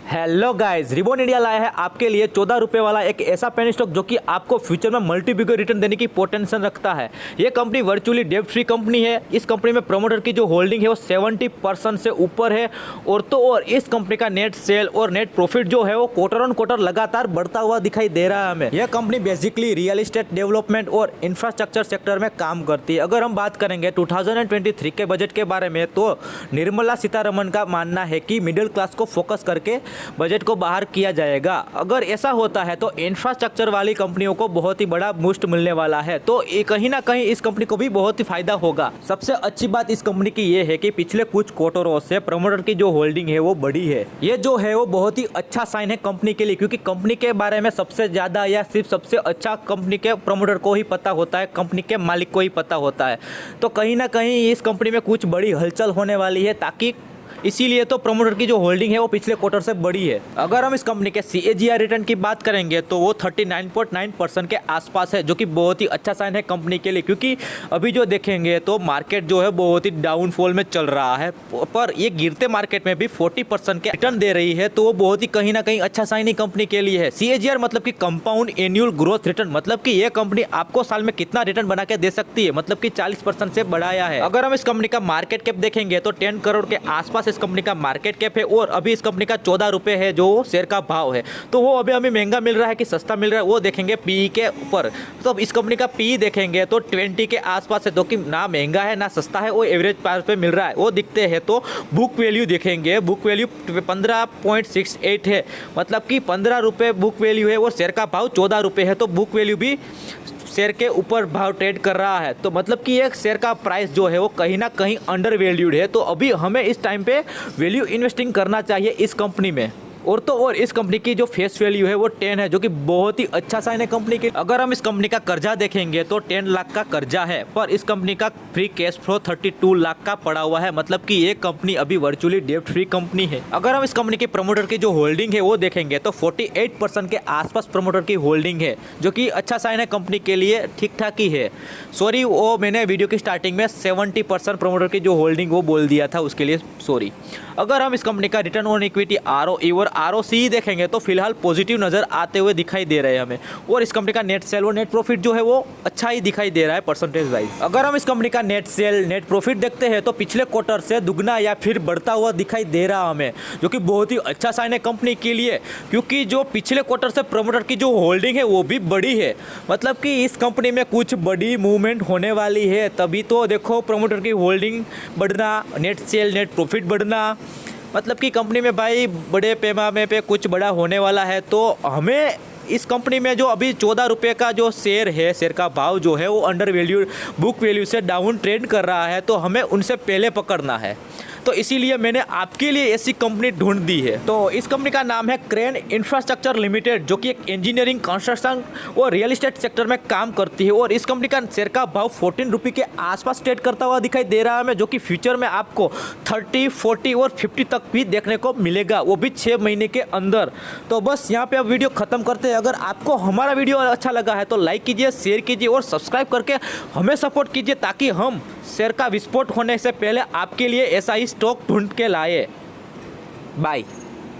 Hello guys, ribbon India लाया है आपके लिए 14 रुपये वाला एक ऐसा पेनी स्टॉक जो कि आपको फ्यूचर में मल्टी बिगर रिटर्न देने की पोटेंशियल रखता है। ये कंपनी वर्चुअली डेब्ट फ्री कंपनी है। इस कंपनी में प्रमोटर की जो होल्डिंग है वो 70% से ऊपर है। और इस कंपनी का नेट सेल और नेट प्रॉफिट जो है वो क्वार्टर ऑन क्वार्टर लगातार बढ़ता हुआ दिखाई दे रहा है हमें। यह company basically real estate development और इंफ्रास्ट्रक्चर सेक्टर में काम करती है। अगर हम बात करेंगे 2023 के बजट के बारे में तो निर्मला सीतारमण का मानना है कि मिडिल क्लास को फोकस करके बजट को बाहर किया जाएगा। अगर ऐसा होता है तो इंफ्रास्ट्रक्चर वाली कंपनियों को बहुत ही बड़ा बूस्ट मिलने वाला है, तो कहीं ना कहीं इस कंपनी को भी बहुत ही फायदा होगा। सबसे अच्छी बात इस कंपनी की ये है कि पिछले कुछ क्वार्टरों से प्रमोटर की जो होल्डिंग है वो बड़ी है। ये जो है वो बहुत ही अच्छा साइन है कंपनी के लिए, क्योंकि कंपनी के बारे में सबसे ज्यादा या सिर्फ सबसे अच्छा कंपनी के प्रमोटर को ही पता होता है, कंपनी के मालिक को ही पता होता है। तो कहीं ना कहीं इस कंपनी में कुछ बड़ी हलचल होने वाली है, ताकि इसीलिए तो प्रमोटर की जो होल्डिंग है वो पिछले क्वार्टर से बड़ी है। अगर हम इस कंपनी के CAGR रिटर्न की बात करेंगे तो वो 39.9% के आसपास है, जो कि बहुत ही अच्छा साइन है कंपनी के लिए। क्योंकि अभी जो देखेंगे तो मार्केट जो है बहुत ही डाउनफॉल में चल रहा है, पर ये गिरते मार्केट में भी 40% के रिटर्न दे रही है, तो वो बहुत ही कहीं ना कहीं अच्छा साइन ही कंपनी के लिए है। CAGR मतलब कि कंपाउंड एनुअल ग्रोथ रिटर्न, मतलब कि ये कंपनी आपको साल में कितना रिटर्न बना के दे सकती है, मतलब कि 40% से बढ़ाया है। अगर हम इस कंपनी का मार्केट कैप देखेंगे तो 10 करोड़ के आसपास इस कंपनी का मार्केट कैप है, और अभी इस कंपनी का 14 रुपये है जो शेयर का भाव है। तो वो अभी हमें महंगा मिल रहा है कि सस्ता मिल रहा है वो देखेंगे PE के ऊपर। तो अब इस कंपनी का PE देखेंगे तो 20 के आसपास है, तो कि ना महंगा है ना सस्ता है, वो एवरेज प्राइस पे मिल रहा है वो दिखते हैं। तो बुक वैल्यू देखेंगे, बुक वैल्यू 15.68 है, मतलब कि 15 रुपये बुक वैल्यू है, और शेयर का भाव 14 रुपये है। तो बुक वैल्यू भी शेयर के ऊपर भाव ट्रेड कर रहा है, तो मतलब कि एक शेयर का प्राइस जो है वो कहीं ना कहीं अंडर वैल्यूड है। तो अभी हमें इस टाइम पे वैल्यू इन्वेस्टिंग करना चाहिए इस कंपनी में। और इस कंपनी की जो फेस वैल्यू है वो 10 है, जो कि बहुत ही अच्छा साइन है कंपनी के। अगर हम इस कंपनी का कर्जा देखेंगे तो 10 लाख का कर्जा है, पर इस कंपनी का फ्री कैश फ्लो 32 लाख का पड़ा हुआ है, मतलब कि ये कंपनी अभी वर्चुअली डेब्ट फ्री कंपनी है। अगर हम इस कंपनी के प्रमोटर की जो होल्डिंग है वो देखेंगे तो 48% के आसपास प्रमोटर की होल्डिंग है, जो कि अच्छा साइन है कंपनी के लिए, ठीक ठाक ही है। सॉरी, वो मैंने वीडियो की स्टार्टिंग में 70% प्रमोटर की जो होल्डिंग वो बोल दिया था, उसके लिए सॉरी। अगर हम इस कंपनी का रिटर्न ऑन इक्विटी ROE और ROCE देखेंगे तो फिलहाल पॉजिटिव नजर आते हुए दिखाई दे रहे हैं हमें, और इस कंपनी का नेट सेल और नेट प्रॉफिट जो है वो अच्छा ही दिखाई दे रहा है परसेंटेज वाइज। अगर हम इस कंपनी का नेट सेल नेट प्रॉफिट देखते हैं तो पिछले क्वार्टर से दुगना या फिर बढ़ता हुआ दिखाई दे रहा हमें, जो कि बहुत ही अच्छा साइन है कंपनी के लिए। क्योंकि जो पिछले क्वार्टर से प्रमोटर की जो होल्डिंग है वो भी बड़ी है, मतलब कि इस कंपनी में कुछ बड़ी मूवमेंट होने वाली है, तभी तो देखो प्रमोटर की होल्डिंग बढ़ना, नेट सेल नेट प्रॉफिट बढ़ना, मतलब कि कंपनी में भाई बड़े पैमाने पे कुछ बड़ा होने वाला है। तो हमें इस कंपनी में जो अभी 14 रुपये का जो शेयर है, शेयर का भाव जो है वो अंडर वैल्यू बुक वैल्यू से डाउन ट्रेंड कर रहा है, तो हमें उनसे पहले पकड़ना है। तो इसीलिए मैंने आपके लिए ऐसी कंपनी ढूंढ दी है। तो इस कंपनी का नाम है क्रेन इंफ्रास्ट्रक्चर लिमिटेड, जो कि एक इंजीनियरिंग कंस्ट्रक्शन और रियल एस्टेट सेक्टर में काम करती है। और इस कंपनी का शेयर का भाव 14 रुपये के आसपास ट्रेड करता हुआ दिखाई दे रहा है हमें, जो कि फ्यूचर में आपको 30, 40 और 50 तक भी देखने को मिलेगा, वो भी 6 महीने के अंदर। तो बस यहाँ पे अब वीडियो खत्म करते हैं। अगर आपको हमारा वीडियो अच्छा लगा है तो लाइक कीजिए, शेयर कीजिए और सब्सक्राइब करके हमें सपोर्ट कीजिए, ताकि हम शेयर का विस्फोट होने से पहले आपके लिए ऐसा ही स्टॉक ढूंढ के लाए। बाय।